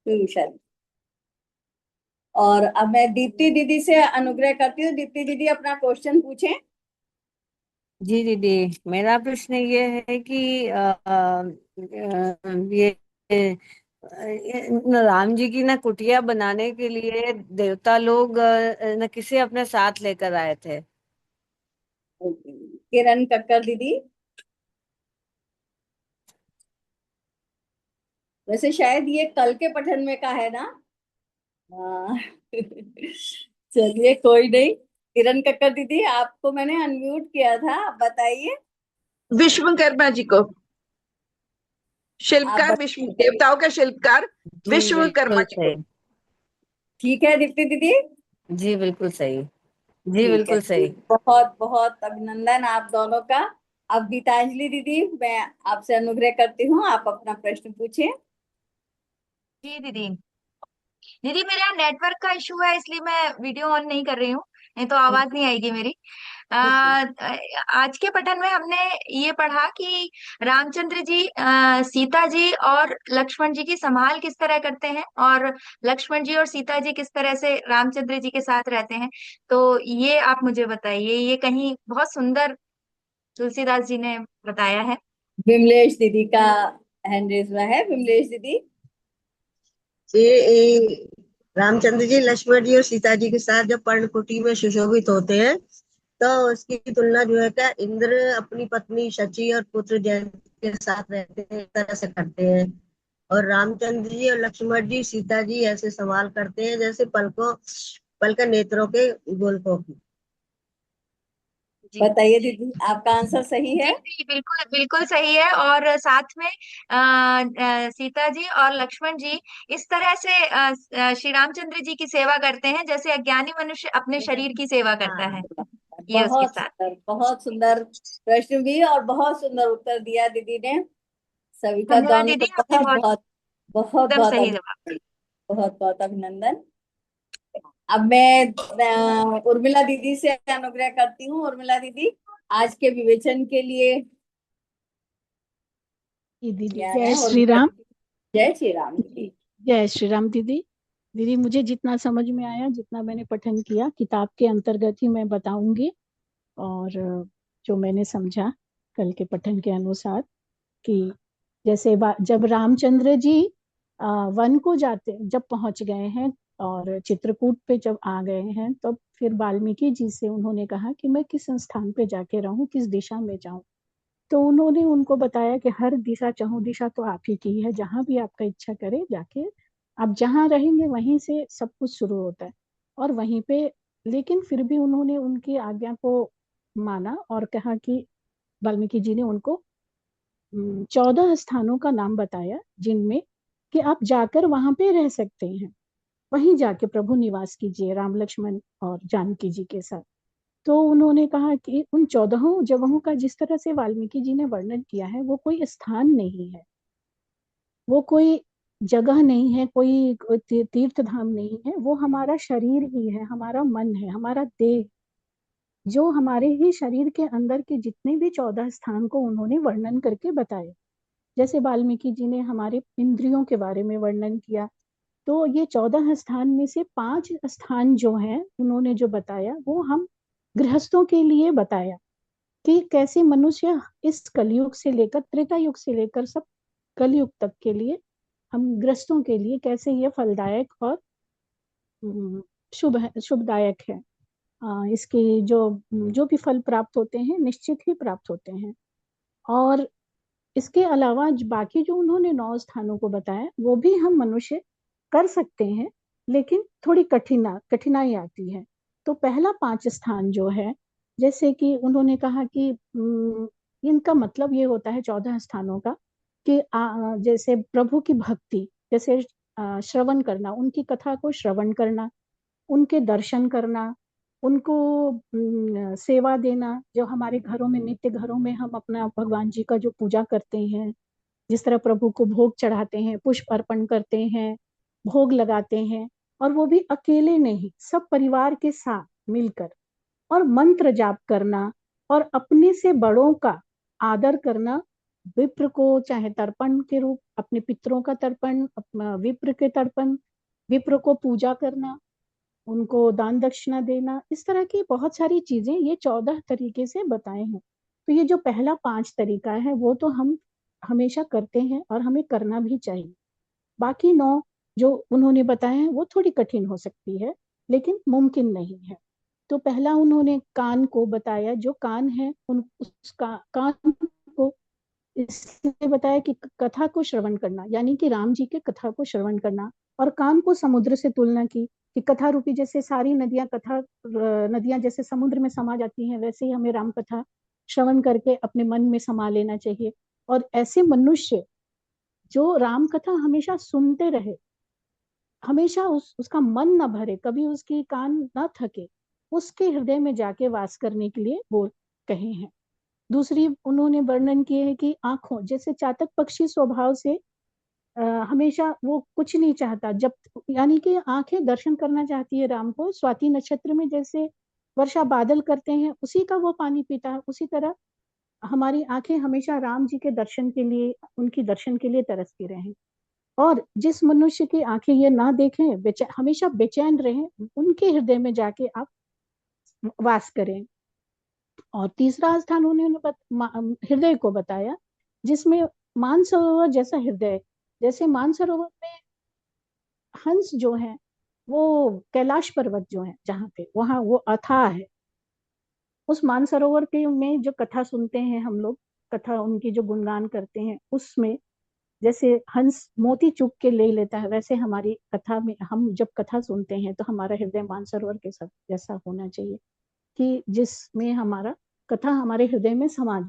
Tuition. और अब मैं दीप्ति दीदी से अनुग्रह करती हूँ, दीप्ति दीदी अपना क्वेश्चन पूछें। जी दीदी, मेरा प्रश्न ये है कि राम जी की ना कुटिया बनाने के लिए देवता लोग न किसे अपने साथ लेकर आए थे। किरण कक्कर दीदी। वैसे शायद ये कल के पठन में का है ना। हाँ। चलिए कोई नहीं। किरण कक्कर दीदी, आपको मैंने अनम्यूट किया था, आप बताइए। विश्वकर्मा जी को। आप शिल्पकार, विश्व देवताओं का शिल्पकार जी विश्वकर्मा बिल्कुल जी को। सही। ठीक है दीप्ति दीदी। जी बिल्कुल सही। जी ठीक है बिल्कुल जी, सही। बहुत बहुत अभिनंदन आप दोनों का। अब गीतांजलि दीदी, मैं आपसे अनुग्रह करती हूँ, आप अपना प्रश्न पूछिए। जी दीदी। दीदी मेरे यहाँ नेटवर्क का इशू है, इसलिए मैं वीडियो ऑन नहीं कर रही हूँ, नहीं तो आवाज नहीं आएगी मेरी। आज के पठन में हमने ये पढ़ा कि रामचंद्र जी सीता जी और लक्ष्मण जी की संभाल किस तरह करते हैं, और लक्ष्मण जी और सीता जी किस तरह से रामचंद्र जी के साथ रहते हैं। तो ये आप मुझे बताइए, ये कहीं बहुत सुंदर तुलसीदास जी ने बताया है। विमलेश दीदी का हैंड रेज हुआ है, विमलेश दीदी। ये रामचंद्र जी लक्ष्मण जी और सीता जी के साथ जब पर्णकुटी में सुशोभित होते हैं, तो उसकी तुलना जो है क्या इंद्र अपनी पत्नी शची और पुत्र जयंती के साथ रहते हैं, इस तरह से करते हैं। और रामचंद्र जी और लक्ष्मण जी सीता जी ऐसे सवाल करते हैं जैसे पलक नेत्रों के गोलकों की। जी बताइए दीदी, आपका आंसर सही जी है। जी, बिल्कुल बिल्कुल सही है। और साथ में सीता जी और लक्ष्मण जी इस तरह से श्री रामचंद्र जी की सेवा करते हैं जैसे अज्ञानी मनुष्य अपने शरीर की सेवा करता है, हाँ, ये उसके बहुत साथ। सुंदर, बहुत सुंदर प्रश्न भी और बहुत सुंदर उत्तर दिया दीदी ने। सविता धन्यवाद दोनों दीदी, को आपने बहुत बहुत बहुत बहुत एकदम बहुत सही जवाब। अभिनंदन। बहुत बहुत अभिनंदन। अब मैं उर्मिला दीदी से अनुग्रह करती हूँ। उर्मिला दीदी, आज के विवेचन के लिए जी दीदी, तैयार जय हैं श्री उर्मिला राम। दीदी। जय श्री राम जी, दीदी। जय श्री राम दीदी। दीदी मुझे जितना समझ में आया, जितना मैंने पठन किया किताब के अंतर्गत ही मैं बताऊंगी। और जो मैंने समझा कल के पठन के अनुसार कि जैसे जब रामचंद्र जी वन को जाते, जब पहुंच गए हैं और चित्रकूट पे जब आ गए हैं, तब फिर वाल्मीकि जी से उन्होंने कहा कि मैं किस स्थान पे जाके रहूं, किस दिशा में जाऊं। तो उन्होंने उनको बताया कि हर दिशा, चहुँ दिशा तो आप ही की है, जहां भी आपका इच्छा करे जाके आप जहां रहेंगे वहीं से सब कुछ शुरू होता है। और वहीं पे, लेकिन फिर भी उन्होंने उनकी आज्ञा को माना और कहा कि वाल्मीकि जी ने उनको 14 स्थानों का नाम बताया, जिनमें कि आप जाकर वहां पे रह सकते हैं, वहीं जाके प्रभु निवास कीजिए राम लक्ष्मण और जानकी जी के साथ। तो उन्होंने कहा कि उन 14 जगहों का जिस तरह से वाल्मीकि जी ने वर्णन किया है, वो कोई स्थान नहीं है, वो कोई जगह नहीं है, कोई तीर्थ धाम नहीं है, वो हमारा शरीर ही है, हमारा मन है, हमारा देह, जो हमारे ही शरीर के अंदर के जितने भी 14 स्थान को उन्होंने वर्णन करके बताए। जैसे वाल्मीकि जी ने हमारे इंद्रियों के बारे में वर्णन किया, तो ये 14 स्थान में से 5 स्थान जो हैं उन्होंने जो बताया, वो हम गृहस्थों के लिए बताया कि कैसे मनुष्य इस कलयुग से लेकर त्रेता युग से लेकर सब कलयुग तक के लिए, हम गृहस्थों के लिए कैसे ये फलदायक और शुभदायक है। इसके जो जो भी फल प्राप्त होते हैं निश्चित ही प्राप्त होते हैं। और इसके अलावा बाकी जो उन्होंने 9 स्थानों को बताया, वो भी हम मनुष्य कर सकते हैं, लेकिन थोड़ी कठिनाई आती है। तो पहला 5 स्थान जो है, जैसे कि उन्होंने कहा कि इनका मतलब ये होता है 14 स्थानों का कि जैसे प्रभु की भक्ति, जैसे श्रवण करना, उनकी कथा को श्रवण करना, उनके दर्शन करना, उनको सेवा देना, जो हमारे घरों में, नित्य घरों में हम अपना भगवान जी का जो पूजा करते हैं, जिस तरह प्रभु को भोग चढ़ाते हैं, पुष्प अर्पण करते हैं, भोग लगाते हैं, और वो भी अकेले नहीं, सब परिवार के साथ मिलकर, और मंत्र जाप करना, और अपने से बड़ों का आदर करना, विप्र को चाहे तर्पण के रूप, अपने पितरों का तर्पण, अपना विप्र के तर्पण, विप्र को पूजा करना, उनको दान दक्षिणा देना, इस तरह की बहुत सारी चीजें ये 14 तरीके से बताए हैं। तो ये जो पहला 5 तरीका है वो तो हम हमेशा करते हैं और हमें करना भी चाहिए। बाकी 9 जो उन्होंने बताए हैं वो थोड़ी कठिन हो सकती है, लेकिन मुमकिन नहीं है। तो पहला उन्होंने कान को बताया, जो कान है उन उसका कान को इसलिए बताया कि कथा को श्रवण करना, यानी कि राम जी के कथा को श्रवण करना, और कान को समुद्र से तुलना की कि कथा रूपी जैसे सारी नदियां नदियां जैसे समुद्र में समा जाती हैं, वैसे ही हमें राम कथा श्रवण करके अपने मन में समा लेना चाहिए। और ऐसे मनुष्य जो राम कथा हमेशा सुनते रहे, हमेशा उसका मन न भरे, कभी उसकी कान न थके, उसके हृदय में जाके वास करने के लिए वो कहे हैं। दूसरी उन्होंने वर्णन किए है कि आंखों जैसे चातक पक्षी स्वभाव से हमेशा वो कुछ नहीं चाहता, जब यानी कि आंखें दर्शन करना चाहती है राम को। स्वाति नक्षत्र में जैसे वर्षा बादल करते हैं उसी का वो पानी पीता है, उसी तरह हमारी आंखें हमेशा राम जी के दर्शन के लिए, उनकी दर्शन के लिए तरसती रहें। और जिस मनुष्य की आंखें ये ना देखें, हमेशा बेचैन रहें, उनके हृदय में जाके आप वास करें। और तीसरा स्थान उन्होंने हृदय को बताया, जिसमें मानसरोवर जैसा हृदय, जैसे मानसरोवर में हंस जो है वो कैलाश पर्वत जो है जहाँ पे, वहां वो अथाह है। उस मानसरोवर के में जो कथा सुनते हैं हम लोग, कथा उनकी जो गुणगान करते हैं, उसमें जैसे हंस मोती चुग के ले लेता है, वैसे हमारी कथा में हम जब कथा सुनते हैं तो हमारा हृदय मानसरोवर के साथ जैसा होना चाहिए कि जिसमें हमारा कथा हमारे हृदय में समा